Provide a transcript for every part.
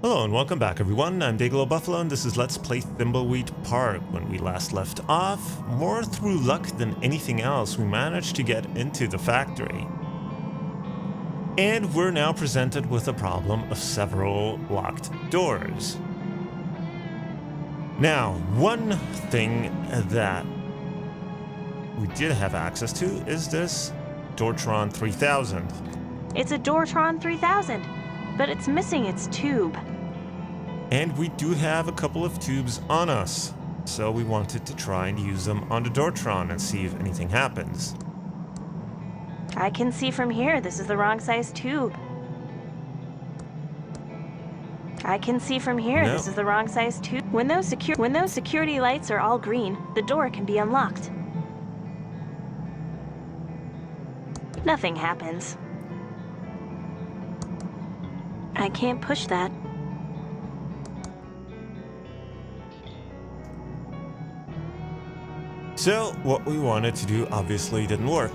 Hello and welcome back everyone, I'm Dayglow Buffalo and this is Let's Play Thimbleweed Park. When we last left off, more through luck than anything else, we managed to get into the factory. And we're now presented with a problem of several locked doors. Now, one thing that we did have access to is this Doortron 3000. It's a Doortron 3000, but it's missing its tube. And we do have a couple of tubes on us, so we wanted to try and use them on the Doortron and see if anything happens. I can see from here this is the wrong size tube. I can see from here this is the wrong size tube. When those security lights are all green, the door can be unlocked. Nothing happens. I can't push that. So, what we wanted to do obviously didn't work.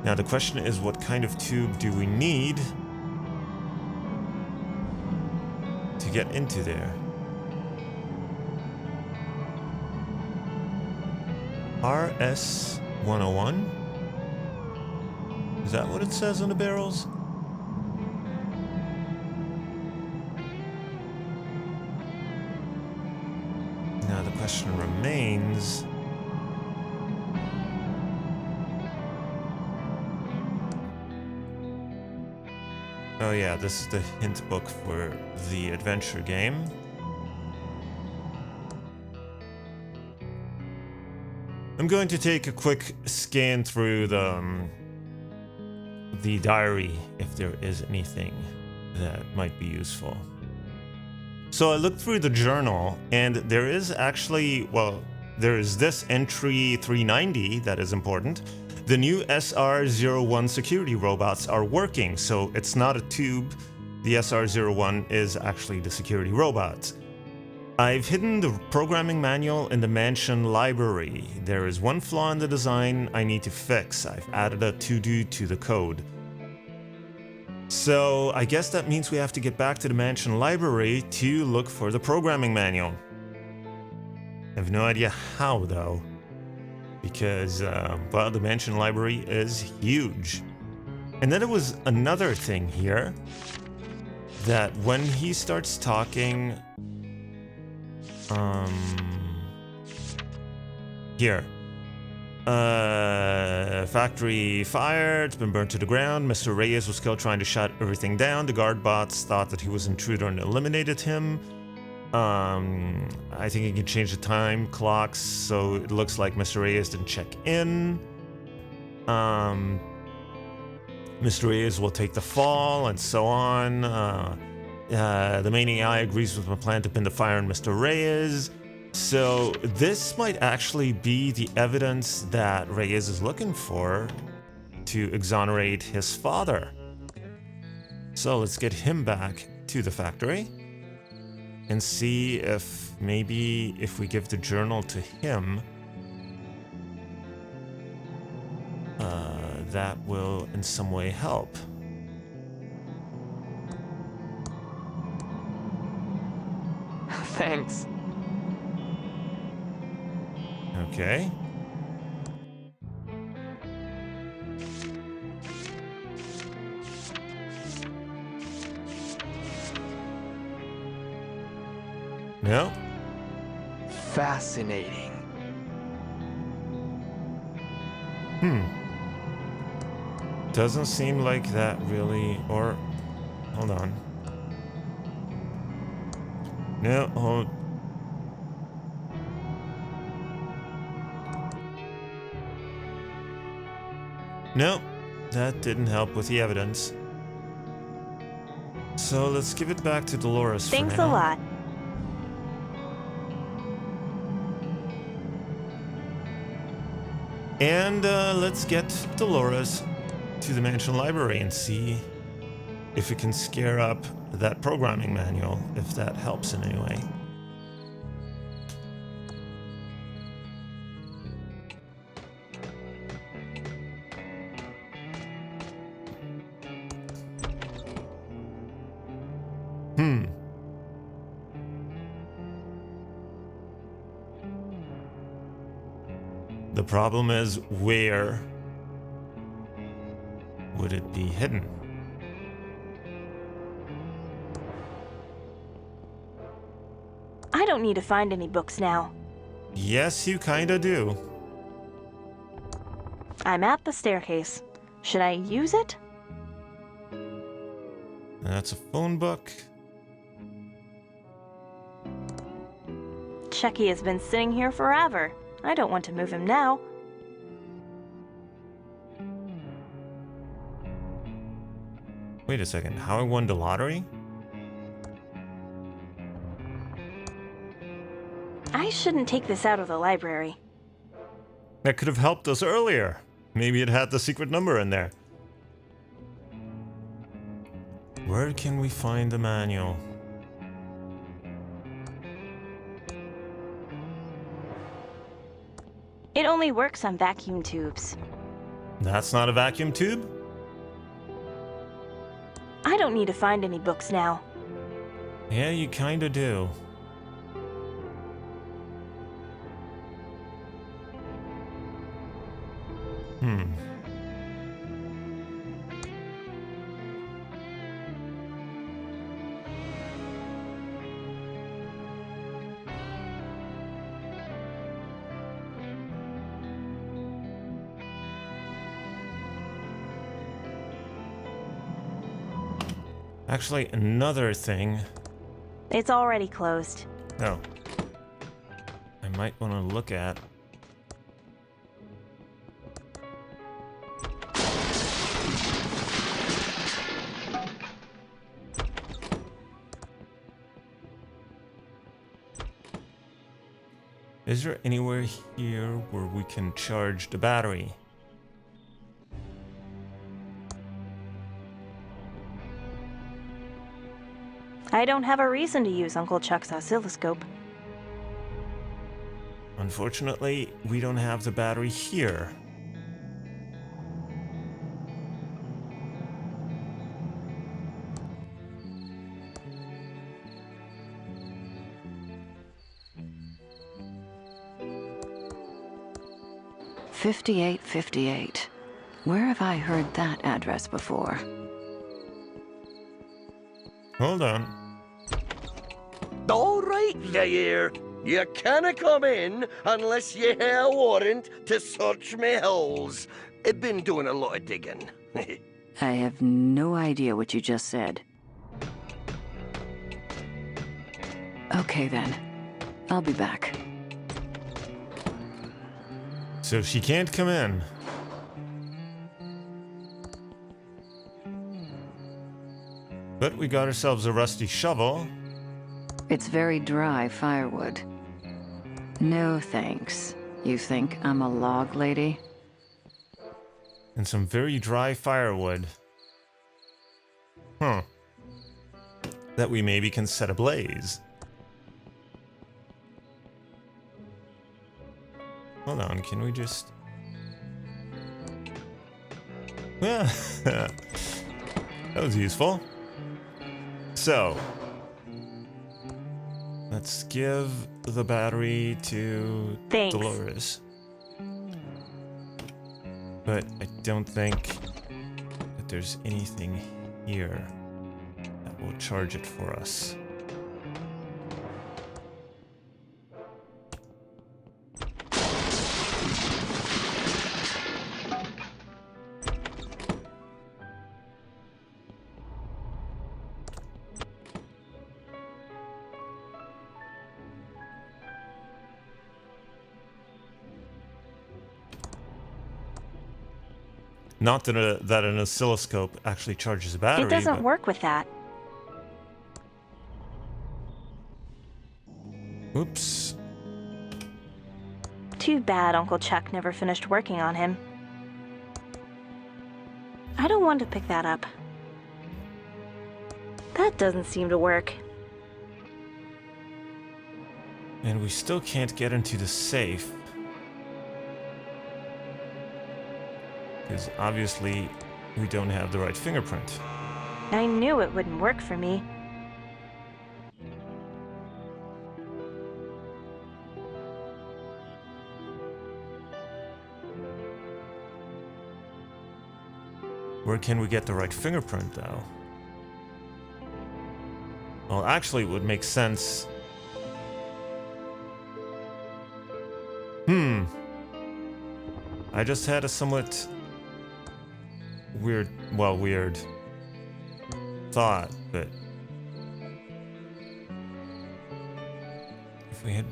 Now the question is, what kind of tube do we need to get into there? RS-101? Is that what it says on the barrels? Now the question remains... Oh yeah, this is the hint book for the adventure game. I'm going to take a quick scan through the diary if there is anything that might be useful. So I looked through the journal and there is actually, well, there is this entry 390 that is important. The new SR-01 security robots are working, so it's not a tube. The SR-01 is actually the security robots. I've hidden the programming manual in the mansion library. There is one flaw in the design I need to fix. I've added a to-do to the code. So I guess that means we have to get back to the mansion library to look for the programming manual. I have no idea how though. Because, well, the mansion library is huge. And then there was another thing here, that when he starts talking, here, factory fire, it's been burnt to the ground, Mr. Reyes was killed trying to shut everything down, the guard bots thought that he was an intruder and eliminated him. I think you can change the time clocks so it looks like Mr. Reyes didn't check in. Mr. Reyes will take the fall and so on. The main AI agrees with my plan to pin the fire on Mr. Reyes. So this might actually be the evidence that Reyes is looking for to exonerate his father. So let's get him back to the factory and see if maybe if we give the journal to him, that will in some way help. Thanks. Okay. No? Fascinating. Doesn't seem like that really, or... Hold on. No, hold... No, that didn't help with the evidence. So let's give it back to Dolores for now. Thanks a lot. And let's get Dolores to the mansion library and see if we can scare up that programming manual, if that helps in any way. The problem is, where would it be hidden? I don't need to find any books now. Yes, you kinda do. I'm at the staircase. Should I use it? That's a phone book. Chucky has been sitting here forever. I don't want to move him now. Wait a second, how I won the lottery? I shouldn't take this out of the library. That could have helped us earlier. Maybe it had the secret number in there. Where can we find the manual? It only works on vacuum tubes. That's not a vacuum tube? I don't need to find any books now. Yeah, you kinda do. Actually, another thing. It's already closed. Oh. I might want to look at. Is there anywhere here where we can charge the battery? I don't have a reason to use Uncle Chuck's oscilloscope. Unfortunately, we don't have the battery here. "5858. Where have I heard that address before?" Hold on. All right there. You canna come in unless you have a warrant to search me holes. I've been doing a lot of digging. I have no idea what you just said. Okay then. I'll be back. So she can't come in. But we got ourselves a rusty shovel. It's very dry firewood. No thanks. You think I'm a log lady? And some very dry firewood. Huh. That we maybe can set ablaze. Hold on, can we just... Yeah, that was useful. So, let's give the battery to Thanks. Dolores. But I don't think that there's anything here that will charge it for us. Not that, that an oscilloscope actually charges a battery. It doesn't but... work with that. Oops. Too bad Uncle Chuck never finished working on him. I don't want to pick that up. That doesn't seem to work. And we still can't get into the safe. Because obviously we don't have the right fingerprint. I knew it wouldn't work for me. Where can we get the right fingerprint, though? Well, actually, it would make sense. I just had a somewhat weird thought, but if we had,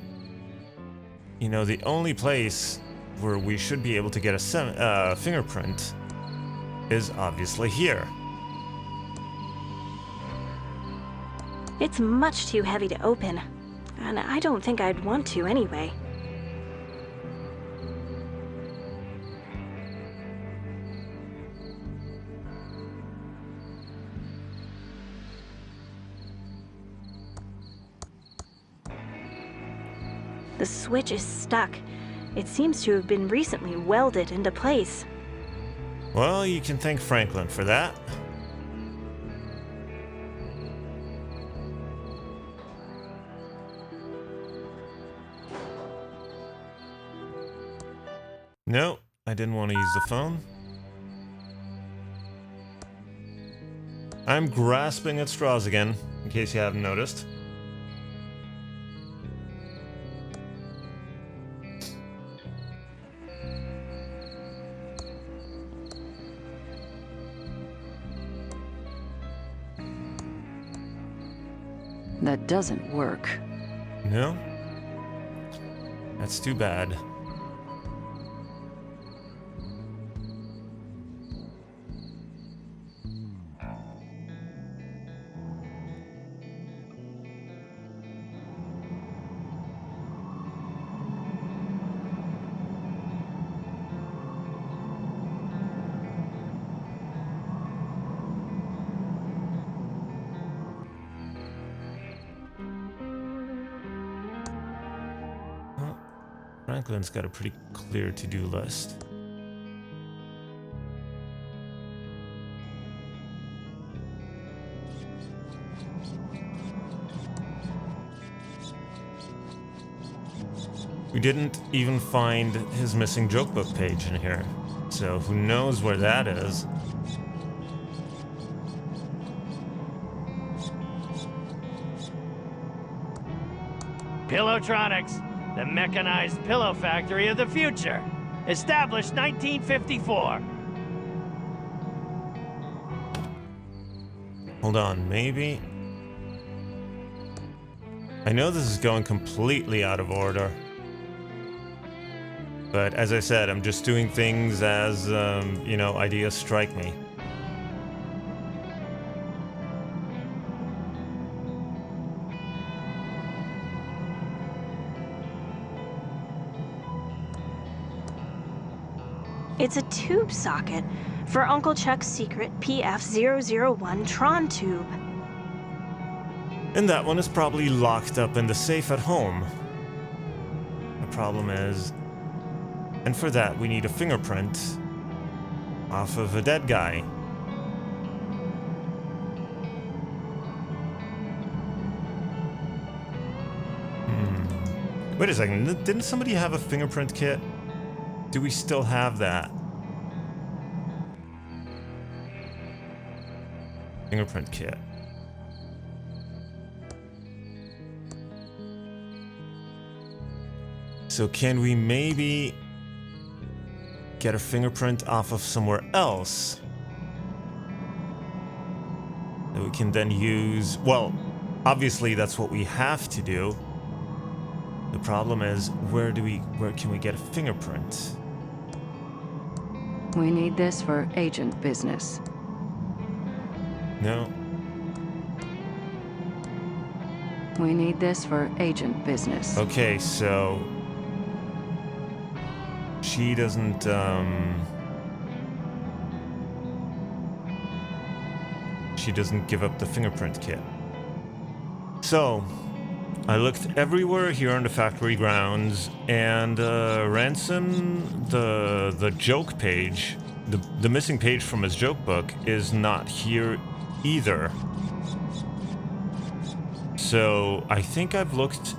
you know, the only place where we should be able to get a fingerprint is obviously here. It's much too heavy to open, and I don't think I'd want to anyway. The switch is stuck. It seems to have been recently welded into place. Well, you can thank Franklin for that. No, I didn't want to use the phone. I'm grasping at straws again, in case you haven't noticed. That doesn't work. No? That's too bad. Franklin's got a pretty clear to-do list. We didn't even find his missing joke book page in here, so who knows where that is. Pillowtronics, the mechanized pillow factory of the future. Established 1954. Hold on, maybe? I know this is going completely out of order. But as I said, I'm just doing things as, you know, ideas strike me. It's a tube socket for Uncle Chuck's secret PF-001 Tron tube. And that one is probably locked up in the safe at home. The problem is... And for that, we need a fingerprint off of a dead guy. Wait a second, didn't somebody have a fingerprint kit? Do we still have that? Fingerprint kit. So can we maybe get a fingerprint off of somewhere else that we can then use? Well, obviously that's what we have to do. The problem is, where can we get a fingerprint? We need this for agent business. No. We need this for agent business. Okay, so she doesn't, she doesn't give up the fingerprint kit. So, I looked everywhere here on the factory grounds, and Ransom, the joke page, the missing page from his joke book is not here either. So I think I've looked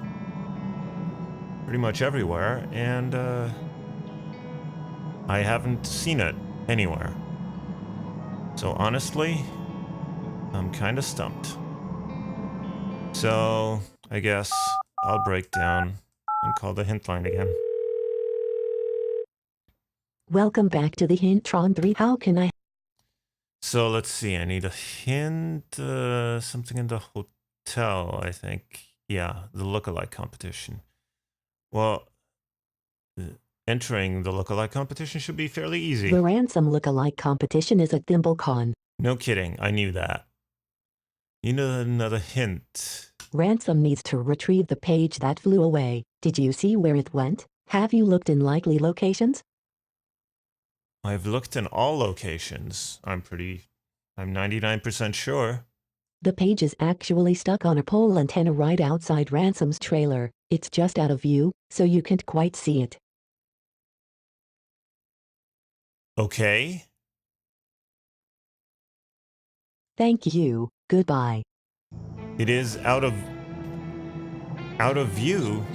pretty much everywhere, and I haven't seen it anywhere. So honestly, I'm kind of stumped. So I guess I'll break down and call the hint line again. Welcome back to the Hintron 3. How can I? So let's see. I need a hint. Something in the hotel, I think. Yeah, the lookalike competition. Well, entering the lookalike competition should be fairly easy. The ransom lookalike competition is at ThimbleCon. No kidding. I knew that. You know, another hint. Ransom needs to retrieve the page that flew away. Did you see where it went? Have you looked in likely locations? I've looked in all locations. I'm 99% sure. The page is actually stuck on a pole antenna right outside Ransom's trailer. It's just out of view, so you can't quite see it. Okay. Thank you. Goodbye. It is out of view.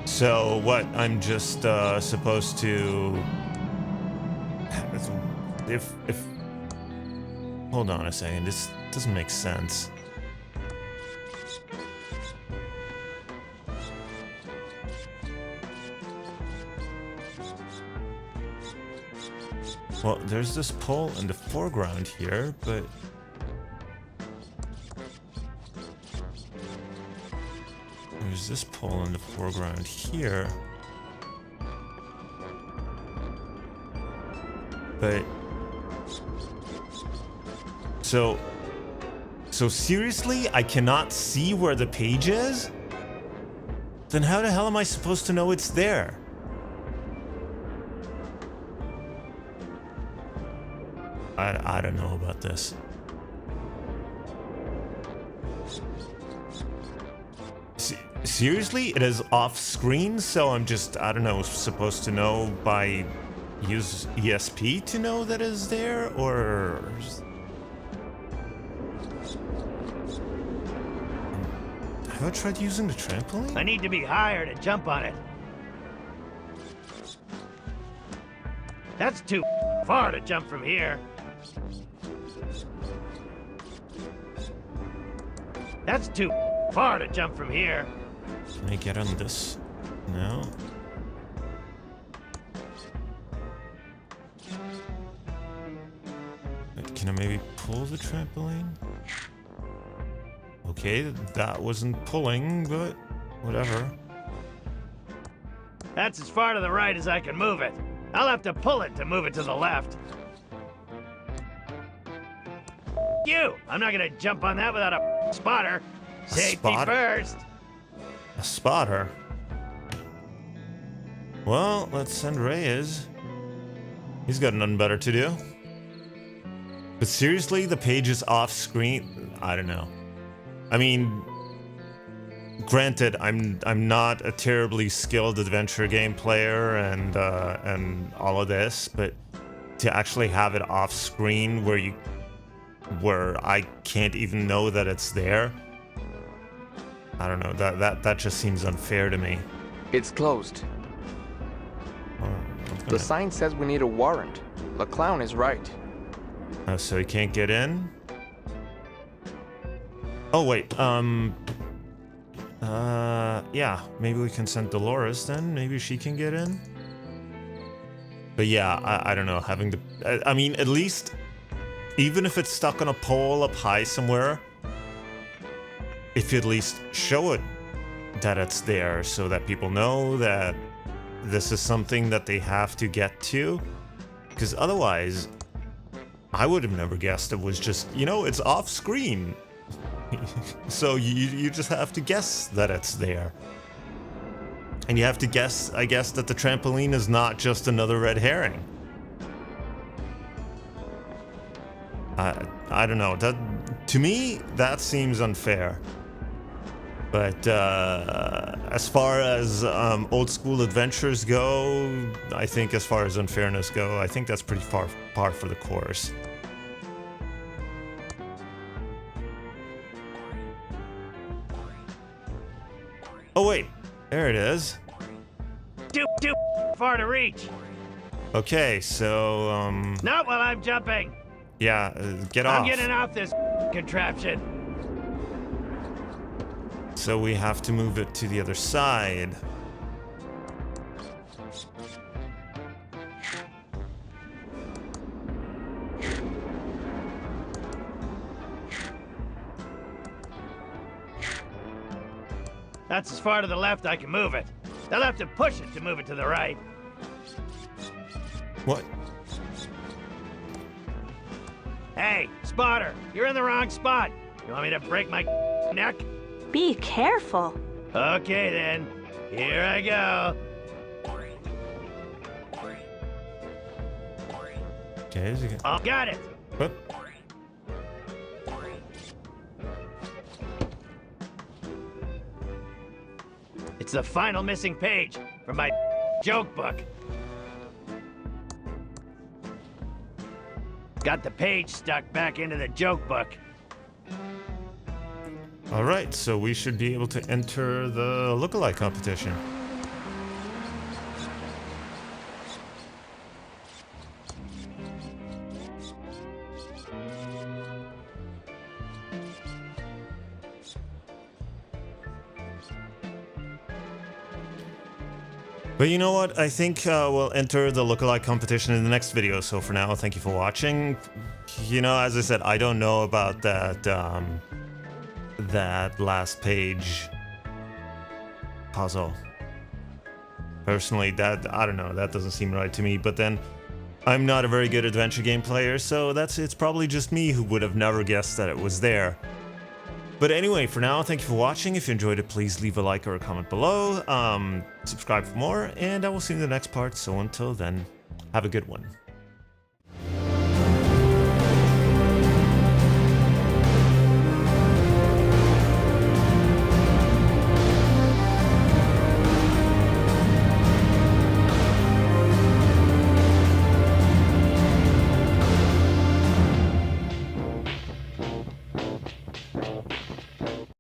So what? I'm just supposed to if hold on a second. This doesn't make sense. Well, there's this pole in the foreground here, but there's this pole in the foreground here. But so seriously, I cannot see where the page is? Then how the hell am I supposed to know it's there? I don't know about this. Seriously? It is off screen, so I'm just, I don't know, supposed to know by use ESP to know that it's there, or... Have I tried using the trampoline? I need to be higher to jump on it. That's too far to jump from here. That's too far to jump from here. Can I get on this? No. Wait, can I maybe pull the trampoline? Okay, that wasn't pulling, but whatever. That's as far to the right as I can move it. I'll have to pull it to move it to the left. You! I'm not gonna jump on that without a spotter. Safety spotter? first. A spotter? Well, let's send Reyes. He's got nothing better to do. But seriously, the page is off screen? I don't know. I mean, granted, I'm not a terribly skilled adventure game player and all of this, but to actually have it off screen where I can't even know that it's there, I don't know. That just seems unfair to me. It's closed. I'm The gonna- sign says we need a warrant. The clown is right. Oh, so he can't get in? Oh, wait, yeah, maybe we can send Dolores then. Maybe she can get in? But yeah, I don't know, having the... I mean, at least, even if it's stuck on a pole up high somewhere, if you at least show it that it's there so that people know that this is something that they have to get to. Because otherwise, I would have never guessed it was just, you know, it's off screen. So you just have to guess that it's there. And you have to guess, I guess, that the trampoline is not just another red herring. I don't know. That, to me, that seems unfair. But as far as old school adventures go, I think as far as unfairness go, I think that's pretty par for the course. Oh wait, there it is. Too far to reach. Okay, so, Not while I'm jumping. yeah, get off. I'm getting off this contraption. So we have to move it to the other side. That's as far to the left I can move it. They'll have to push it to move it to the right. What? Hey, spotter, you're in the wrong spot. You want me to break my neck? Be careful. Okay then, here I go. Okay, is it... Oh, got it. What? It's the final missing page from my joke book. Got the page stuck back into the joke book. All right, so we should be able to enter the lookalike competition. But you know what? I think we'll enter the lookalike competition in the next video. So for now, thank you for watching. You know, as I said, I don't know about that that last page puzzle. Personally, that I don't know. That doesn't seem right to me. But then, I'm not a very good adventure game player, so it's probably just me who would have never guessed that it was there. But anyway, for now, thank you for watching. If you enjoyed it, please leave a like or a comment below. Subscribe for more, and I will see you in the next part. So until then, have a good one.